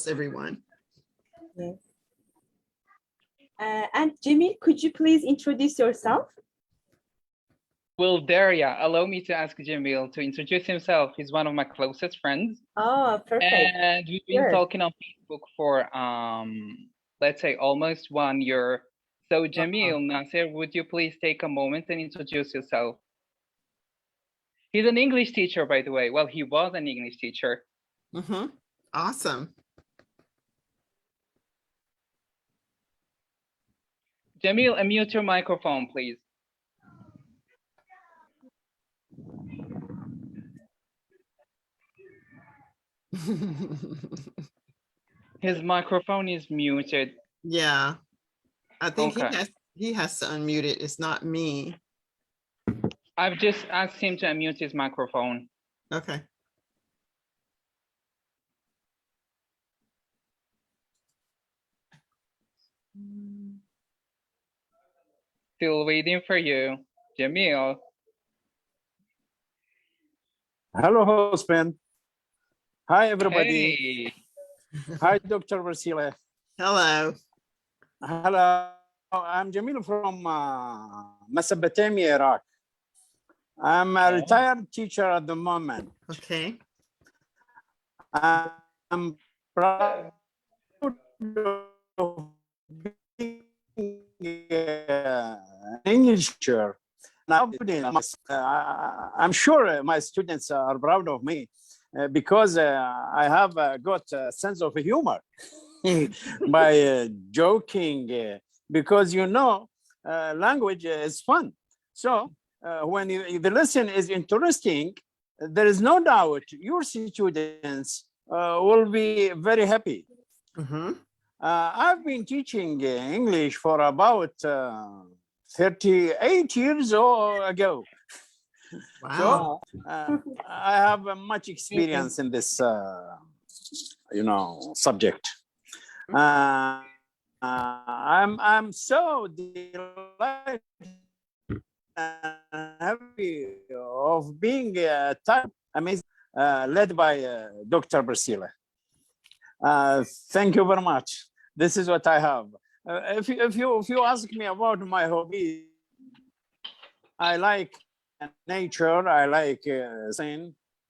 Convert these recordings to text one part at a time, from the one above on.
everyone. Yes. And Jimmy, could you please introduce yourself? Well, Daria, allow me to ask Jamil to introduce himself. He's one of my closest friends. Oh, perfect. And we've been Sure. talking on Facebook for, let's say, almost 1 year. So Jamil, Nasir, would you please take a moment and introduce yourself? He's an English teacher, by the way. Well, he was an English teacher. Mm-hmm. Awesome. Jamil, unmute your microphone, please. His microphone is muted. Yeah, I think Okay. he has to unmute it. It's not me. I've just asked him to unmute his microphone. Okay. Still waiting for you, Jamil. Hello, husband. Hi, everybody. Hey. Hi, Dr. Vasile. Hello. Hello. I'm Jamil from Mesopotamia, Iraq. I'm a retired teacher at the moment. Okay. I'm proud of being an English teacher. Now, I'm sure my students are proud of me because I have got a sense of humor by joking, because language is fun. So when the lesson is interesting, there is no doubt your students will be very happy. Mm-hmm. I've been teaching English for about 38 years ago. Wow. So I have much experience in this, subject. I'm so delighted and happy of being amazing, led by Dr. Basila. Thank you very much. This is what I have. If you ask me about my hobby, I like nature. I like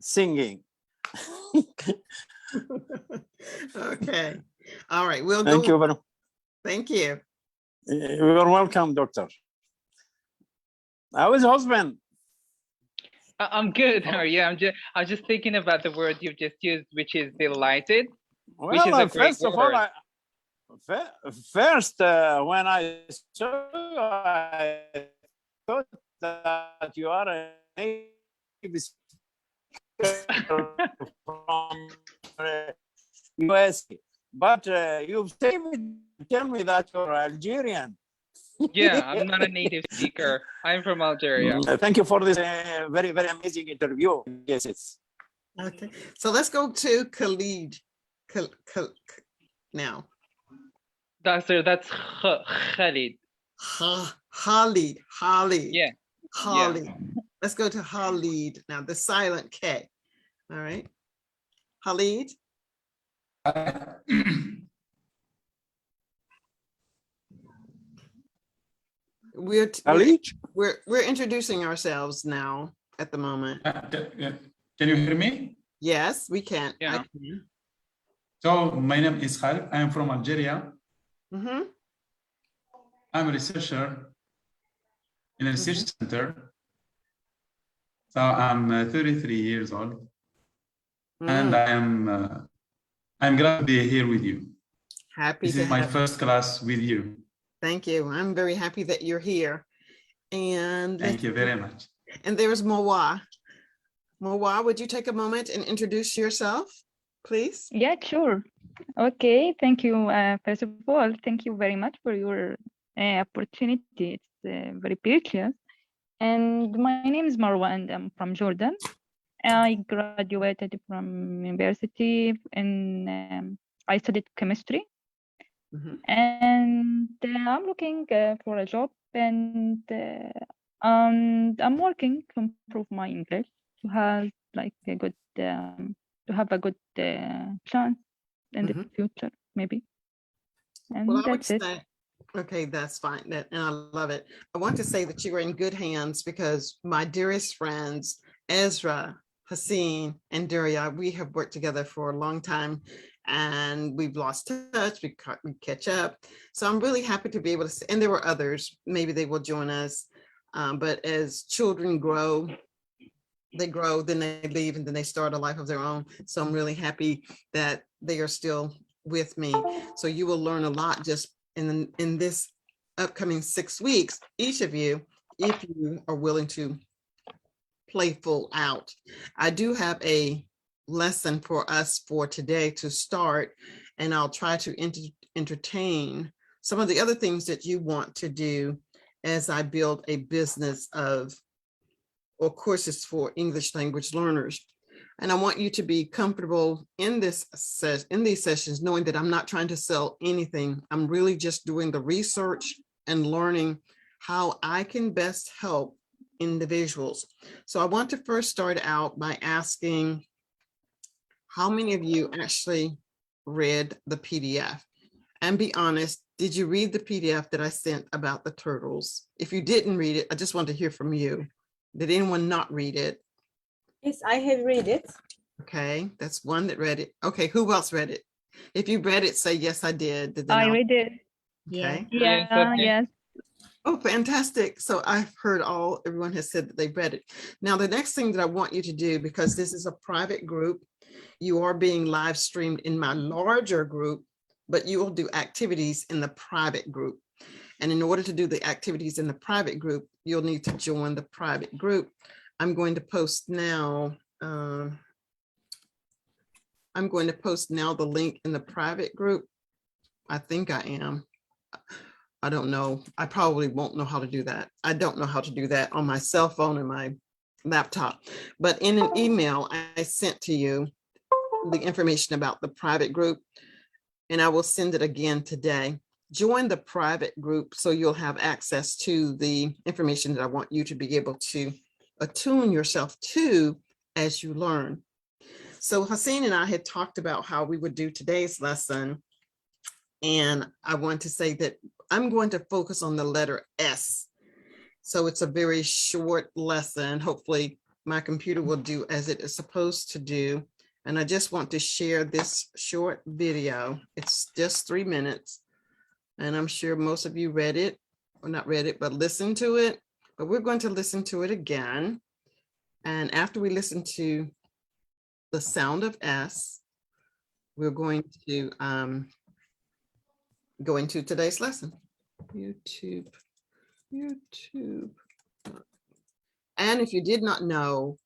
singing. Okay. All right. We'll Thank go. you very much. Thank you. You're welcome, doctor. How is husband? I'm good. How are you? I'm just thinking about the word you've just used, which is delighted, which is a great first of word. all, when I saw you, I thought that you are a native speaker from US, but you tell me that you're Algerian. Yeah, I'm not a native speaker. I'm from Algeria. Thank you for this very, very amazing interview. Yes, it's Okay. So let's go to Khalid. Now. That's Khalid. Khalid. Yeah. Khalid. Yeah. Let's go to Khalid. Now the silent K. All right. Khalid. We're introducing ourselves now at the moment. Can you hear me? Yes, we can. Yeah. I can. So my name is Khalid. I am from Algeria. Mm-hmm. I'm a researcher in a research center. So I'm 33 years old, and I'm glad to be here with you. Happy this to is my have first class with you. Thank you. I'm very happy that you're here. And thank you very much. And there's Mowa. Mowa, would you take a moment and introduce yourself, please? Yeah, sure. Okay, thank you. First of all, thank you very much for your opportunity. It's very precious. And my name is Marwa, and I'm from Jordan. I graduated from university, and I studied chemistry. And I'm looking for a job, and I'm working to improve my English to have like a good to have a good chance in the Mhm. future, maybe. And Well, I would that's it. say, okay, that's fine. And I love it. I want to say that you are in good hands because my dearest friends, Ezra, Haseen, and Daria, we have worked together for a long time and we've lost touch. We catch up. So I'm really happy to be able to, and there were others, maybe they will join us. But as children grow, they grow, then they leave, and then they start a life of their own. So I'm really happy that they are still with me. So you will learn a lot just in this upcoming 6 weeks, each of you, if you are willing to play full out. I do have a lesson for us for today to start, and I'll try to entertain some of the other things that you want to do as I build a business of or courses for English language learners. And I want you to be comfortable in these sessions, knowing that I'm not trying to sell anything. I'm really just doing the research and learning how I can best help individuals. So I want to first start out by asking how many of you actually read the PDF? And be honest, did you read the PDF that I sent about the turtles? If you didn't read it, I just want to hear from you. Did anyone not read it? Yes, I have read it. Okay, that's one that read it. Okay, who else read it? If you read it, say, yes, I did. Then I I'll- read it. Okay. Yes, Yeah, okay. yes. Oh, fantastic. So I've heard everyone has said that they've read it. Now, the next thing that I want you to do, because this is a private group, you are being live streamed in my larger group, but you will do activities in the private group. And in order to do the activities in the private group, you'll need to join the private group. I'm going to post now. I'm going to post now the link in the private group. I think I am. I don't know. I probably won't know how to do that. I don't know how to do that on my cell phone and my laptop. But in an email I sent to you the information about the private group, and I will send it again today. Join the private group so you'll have access to the information that I want you to be able to attune yourself to as you learn. So Haseen and I had talked about how we would do today's lesson. And I want to say that I'm going to focus on the letter S. So it's a very short lesson. Hopefully my computer will do as it is supposed to do. And I just want to share this short video. It's just 3 minutes. And I'm sure most of you read it, or not read it, but listened to it. But we're going to listen to it again. And after we listen to the sound of S, we're going to go into today's lesson. YouTube. And if you did not know,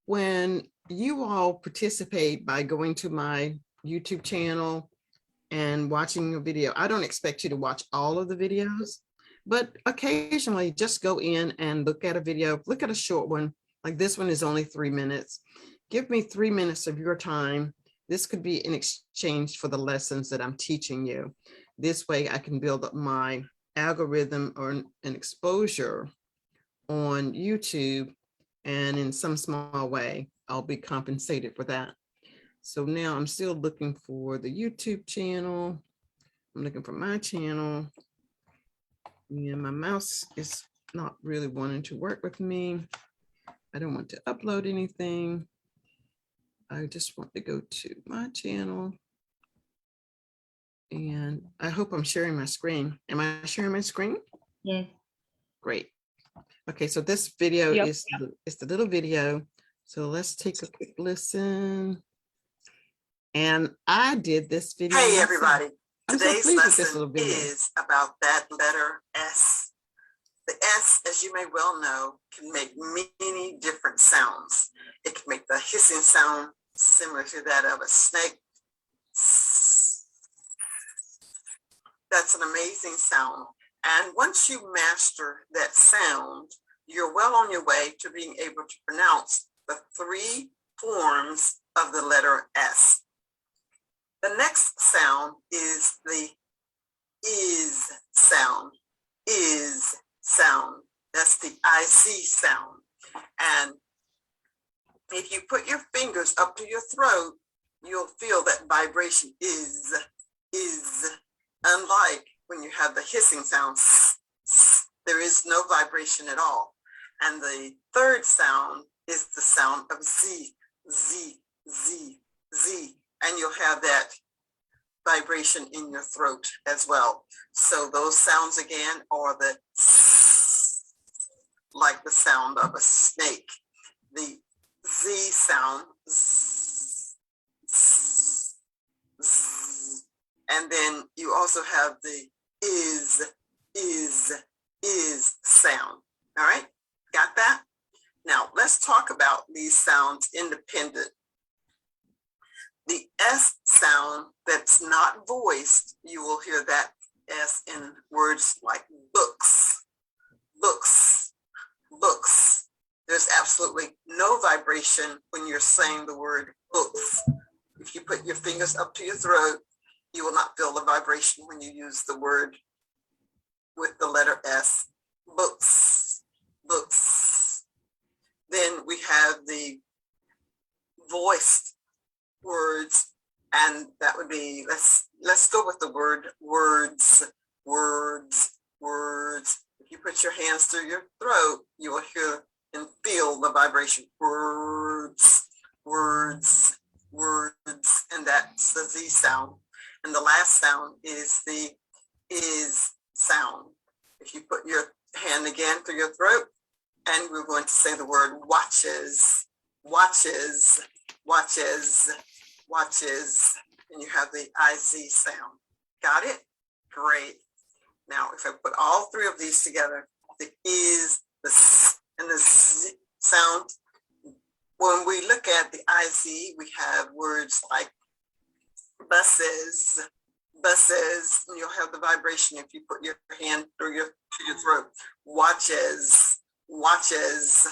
when you all participate by going to my YouTube channel and watching a video, I don't expect you to watch all of the videos, but occasionally just go in and look at a video, look at a short one. Like this one is only 3 minutes. Give me 3 minutes of your time. This could be in exchange for the lessons that I'm teaching you. This way I can build up my algorithm or an exposure on YouTube, and in some small way, I'll be compensated for that. So now I'm still looking for the YouTube channel. I'm looking for my channel. And my mouse is not really wanting to work with me. I don't want to upload anything. I just want to go to my channel. And I hope I'm sharing my screen. Am I sharing my screen? Yes. Great. Okay, so this video Yep. is the little video. So let's take a quick listen. And I did this video. Hey myself. everybody, I'm so today's pleased with this lesson little video. is about that letter S. The S, as you may well know, can make many different sounds. It can make the hissing sound similar to that of a snake. That's an amazing sound. And once you master that sound, you're well on your way to being able to pronounce the 3 forms of the letter S. The next sound is the is sound. Is sound. That's the IC sound. And if you put your fingers up to your throat, you'll feel that vibration is, unlike when you have the hissing sound, there is no vibration at all. And the third sound is the sound of Z, Z, Z, Z. And you'll have that vibration in your throat as well. So those sounds again are the like the sound of a snake. The Z sound, z, z, z. And then you also have the is sound. All right, got that? Now let's talk about these sounds independent. The S sound that's not voiced, you will hear that S in words like books, books, books. There's absolutely no vibration when you're saying the word books. If you put your fingers up to your throat, you will not feel the vibration when you use the word with the letter S, books, books. Then we have the voiced words, and that would be, let's go with the word words, words, words. If you put your hands through your throat, you will hear and feel the vibration, words, words, words, and that's the Z sound. And the last sound is the is sound. If you put your hand again through your throat, and we're going to say the word watches, watches, watches, watches, and you have the IZ sound. Got it? Great. Now, if I put all three of these together, the is, the S, and the Z sound, when we look at the IZ, we have words like buses, buses, and you'll have the vibration if you put your hand through to your throat. Watches, watches,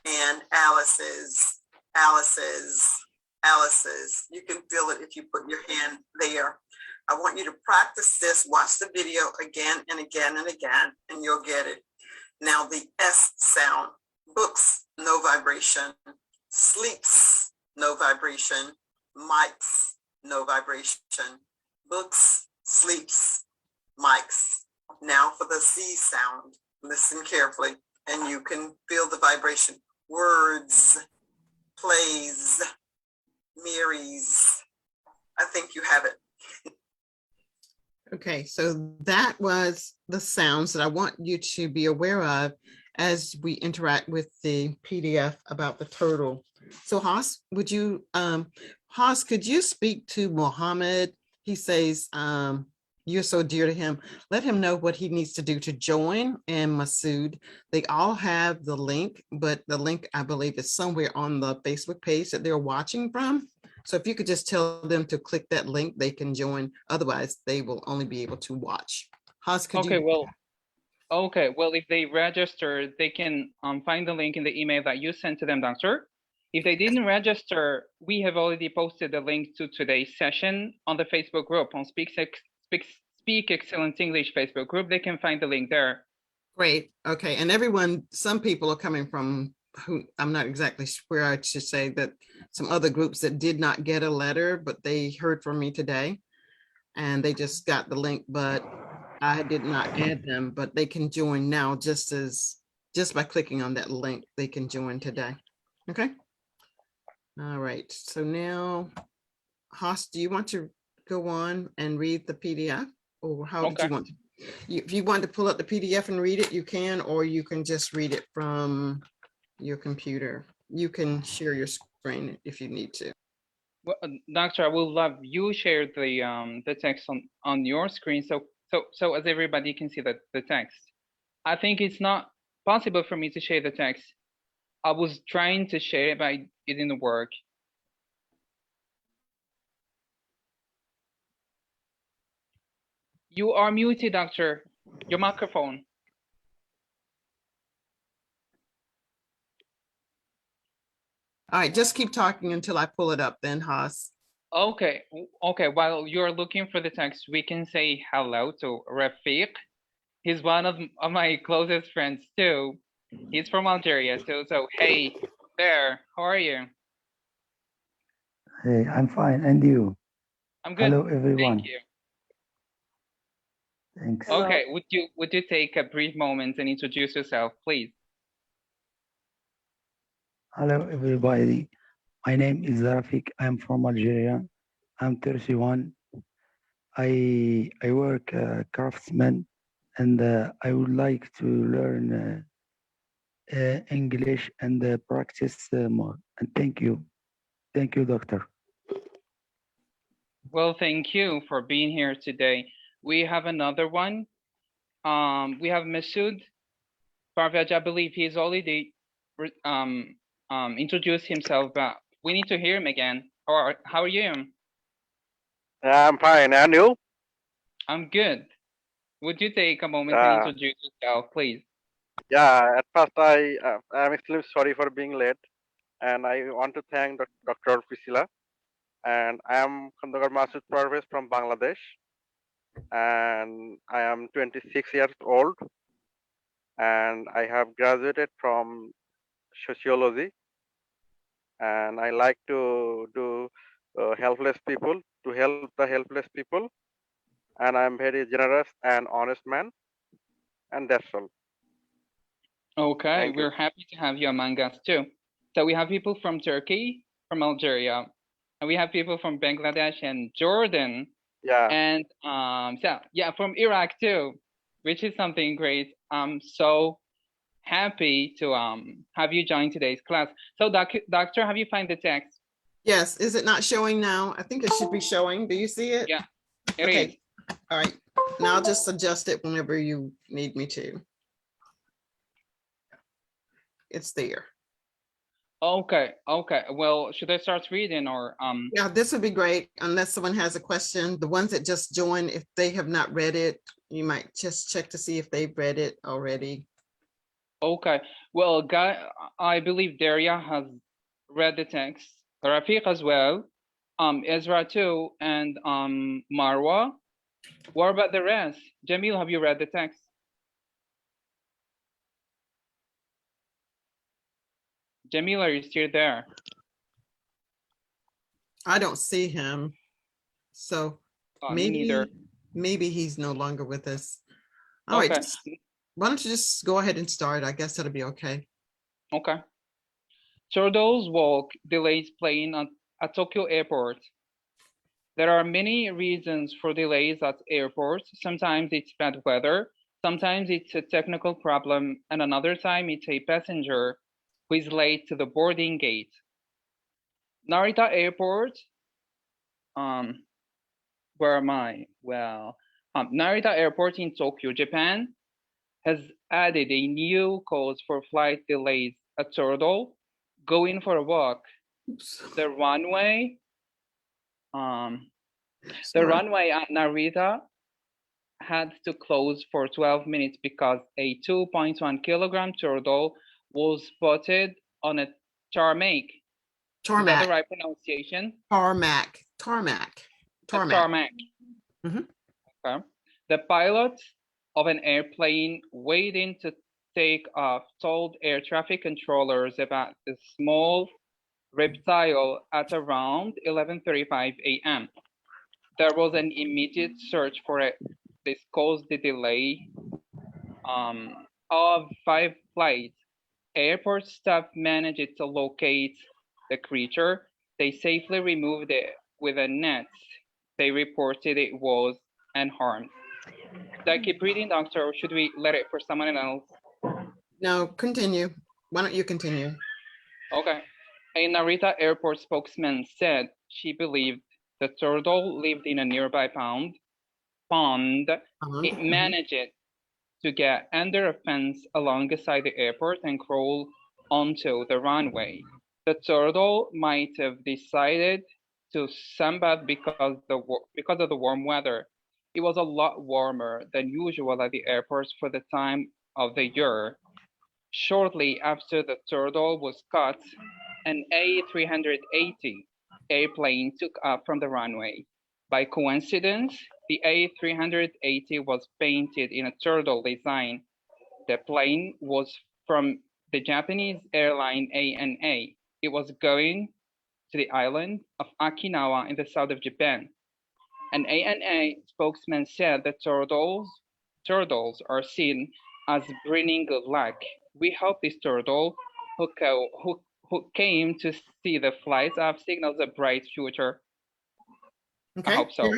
and Alice's, Alice's, Alice's. You can feel it if you put your hand there. I want you to practice this, watch the video again and again and again, and you'll get it. Now the S sound, books, no vibration, sleeps, no vibration, mics, no vibration, books, sleeps, mics. Now for the Z sound, listen carefully, and you can feel the vibration. Words, plays, marries. I think you have it. Okay, so that was the sounds that I want you to be aware of as we interact with the PDF about the turtle. So Haas, would you, Haas, could you speak to Mohammed? He says, you're so dear to him. Let him know what he needs to do to join, and Masood. They all have the link, but the link, I believe, is somewhere on the Facebook page that they're watching from. So if you could just tell them to click that link, they can join. Otherwise, they will only be able to watch. Haas, could Okay, you? well, if they register, they can find the link in the email that you sent to them, Doctor. If they didn't register, we have already posted the link to today's session on the Facebook group, on Speak Excellent English Facebook group. They can find the link there. Great. Okay. And everyone, some people are coming from who I'm not exactly sure I should say that some other groups that did not get a letter, but they heard from me today and they just got the link, but I did not add them, but they can join now just by clicking on that link, they can join today. Okay. All right. So now, Haas, do you want to go on and read the PDF, or how did you want to? If you want to pull up the PDF and read it, you can, or you can just read it from your computer. You can share your screen if you need to. Well, Doctor, I will love you share the text on your screen, so as everybody can see the text. I think it's not possible for me to share the text. I was trying to share it, but it didn't work. You are muted, Doctor. Your microphone. All right, just keep talking until I pull it up then, Haas. Okay, while you're looking for the text, we can say hello to Rafiq. He's one of my closest friends too. He's from Algeria, so hey there, how are you? Hey, I'm fine. And you? I'm good. Hello, everyone. Thank you. Thanks. Hello. Okay, would you take a brief moment and introduce yourself, please? Hello, everybody. My name is Rafik. I'm from Algeria. I'm 31. I work craftsman, and I would like to learn English and practice more. And thank you. Thank you, doctor. Well, thank you for being here today. We have another one. We have Masood Parvej. I believe he's already introduced himself, but we need to hear him again. How are you? I'm fine. And you? I'm good. Would you take a moment and introduce yourself, please? Yeah, at first I'm extremely sorry for being late. And I want to thank Dr. Priscilla. And I am Khandakar Masood Parvez from Bangladesh. And I am 26 years old. And I have graduated from sociology. And I like to do helpless people, to help the helpless people. And I'm very generous and honest man. And that's all. Okay, Thank you. we're happy to have you among us too. So we have people from Turkey, from Algeria, and we have people from Bangladesh and Jordan, Yeah. and so yeah, from Iraq too, which is something great. I'm so happy to have you join today's class. So doctor, have you find the text? Yes, is it not showing now? I think it should be showing. Do you see it? Yeah, it is. Okay, all right. Now I'll just adjust it whenever you need me to. It's there. Okay, okay. Well, should I start reading or Yeah, this would be great unless someone has a question. The ones that just joined, if they have not read it, you might just check to see if they've read it already. Okay. Well, I believe Daria has read the text. Rafiq as well. Ezra too, and Marwa. What about the rest? Jamil, have you read the text? Jamil, are you still there? I don't see him. So Me neither. maybe he's no longer with us. All right, Okay. why don't you just go ahead and start? I guess that'll be okay. Okay. Turtles walk delays plane at Tokyo Airport. There are many reasons for delays at airports. Sometimes it's bad weather, sometimes it's a technical problem, and another time it's a passenger who is late to the boarding gate. Narita Airport, where am I? Well, Narita Airport in Tokyo, Japan, has added a new cause for flight delays. A turtle going for a walk. Oops. The runway, Sorry. at Narita had to close for 12 minutes because a 2.1 kilogram turtle was spotted on a tarmac. Is that the right pronunciation? Tarmac. Mhm. Okay. The pilot of an airplane waiting to take off told air traffic controllers about the small reptile at around 11:35 a.m. There was an immediate search for it. This caused the delay of 5 flights. Airport staff managed to locate the creature. They safely removed it with a net. They reported it was unharmed. Should I keep reading, doctor, or should we let it for someone else? No, continue. Why don't you continue? Okay. A Narita airport spokesman said she believed the turtle lived in a nearby pond. It managed to get under a fence alongside the airport and crawl onto the runway. The turtle might have decided to sunbathe because of the warm weather. It was a lot warmer than usual at the airports for the time of the year. Shortly after the turtle was caught, an A380 airplane took off from the runway. By coincidence, the A380 was painted in a turtle design. The plane was from the Japanese airline ANA. It was going to the island of Okinawa in the south of Japan. An ANA spokesman said that turtles are seen as bringing good luck. We hope this turtle who came to see the flights have signals a bright future. Okay, I hope so.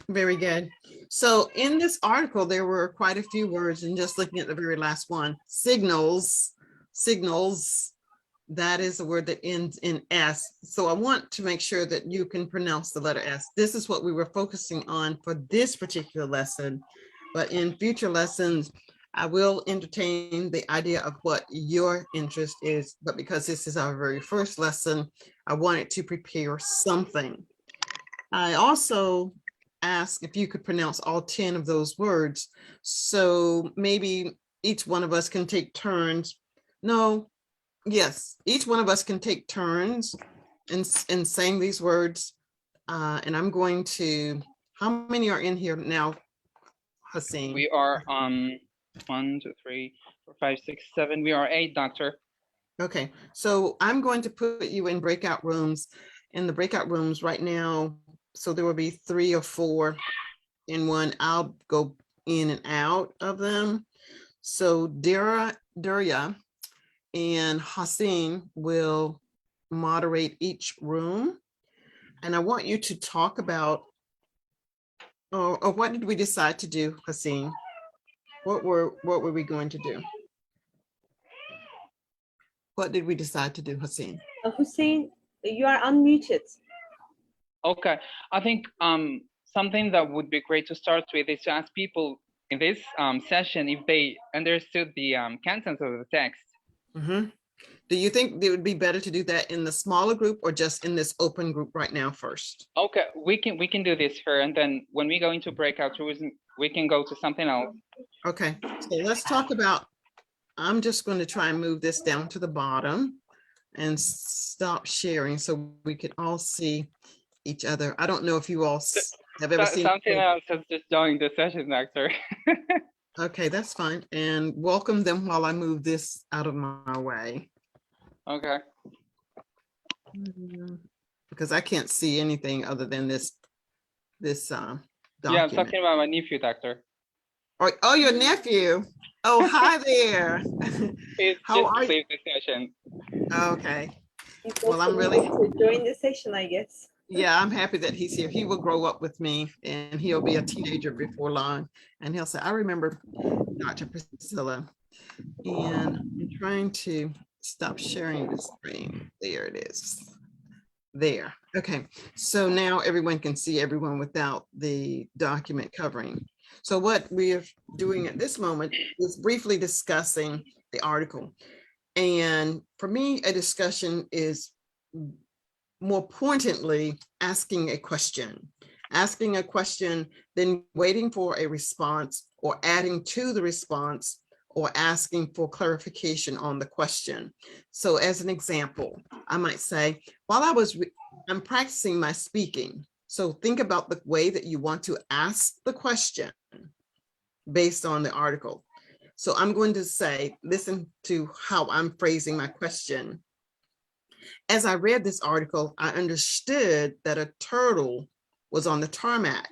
Very good. So in this article, there were quite a few words, and just looking at the very last one, signals, that is a word that ends in S. So I want to make sure that you can pronounce the letter S. This is what we were focusing on for this particular lesson, but in future lessons, I will entertain the idea of what your interest is, but because this is our very first lesson, I wanted to prepare something. I also asked if you could pronounce all 10 of those words. So maybe each one of us can take turns. No, yes, each one of us can take turns in saying these words. And I'm going to, how many are in here now, Haseen? We are on 1, 2, 3, 4, 5, 6, 7. We are 8, Doctor. Okay, so I'm going to put you in breakout rooms. In the breakout rooms right now, so there will be 3 or 4 in one. I'll go in and out of them. So Durya and Haseen will moderate each room. And I want you to talk about, or what did we decide to do, Haseen? What were we going to do? What did we decide to do, Haseen? Hussein, you are unmuted. Okay, I think something that would be great to start with is to ask people in this session if they understood the contents of the text. Mm-hmm. Do you think it would be better to do that in the smaller group or just in this open group right now first? Okay, we can do this here, and then when we go into breakout rooms, we can go to something else. Okay, so let's talk about, I'm just going to try and move this down to the bottom and stop sharing so we can all see each other. I don't know if you all have ever seen something else has just joined the session, Doctor. Okay, that's fine. And welcome them while I move this out of my way. Okay. Because I can't see anything other than this document. Yeah, I'm talking about my nephew, Doctor. Oh, your nephew. Oh, hi there. He's How just are you? leave the session. Okay. He's Well, also I'm really, to join the session, I guess. yeah, I'm happy that he's here. He will grow up with me and he'll be a teenager before long. And he'll say, I remember Dr. Priscilla. And I'm trying to stop sharing the screen. There it is. There. Okay. So now everyone can see everyone without the document covering. So what we're doing at this moment is briefly discussing the article. And for me, a discussion is more pointedly asking a question, then waiting for a response or adding to the response or asking for clarification on the question. So as an example, I might say, while I'm practicing my speaking. So think about the way that you want to ask the question based on the article. So I'm going to say, listen to how I'm phrasing my question. As I read this article, I understood that a turtle was on the tarmac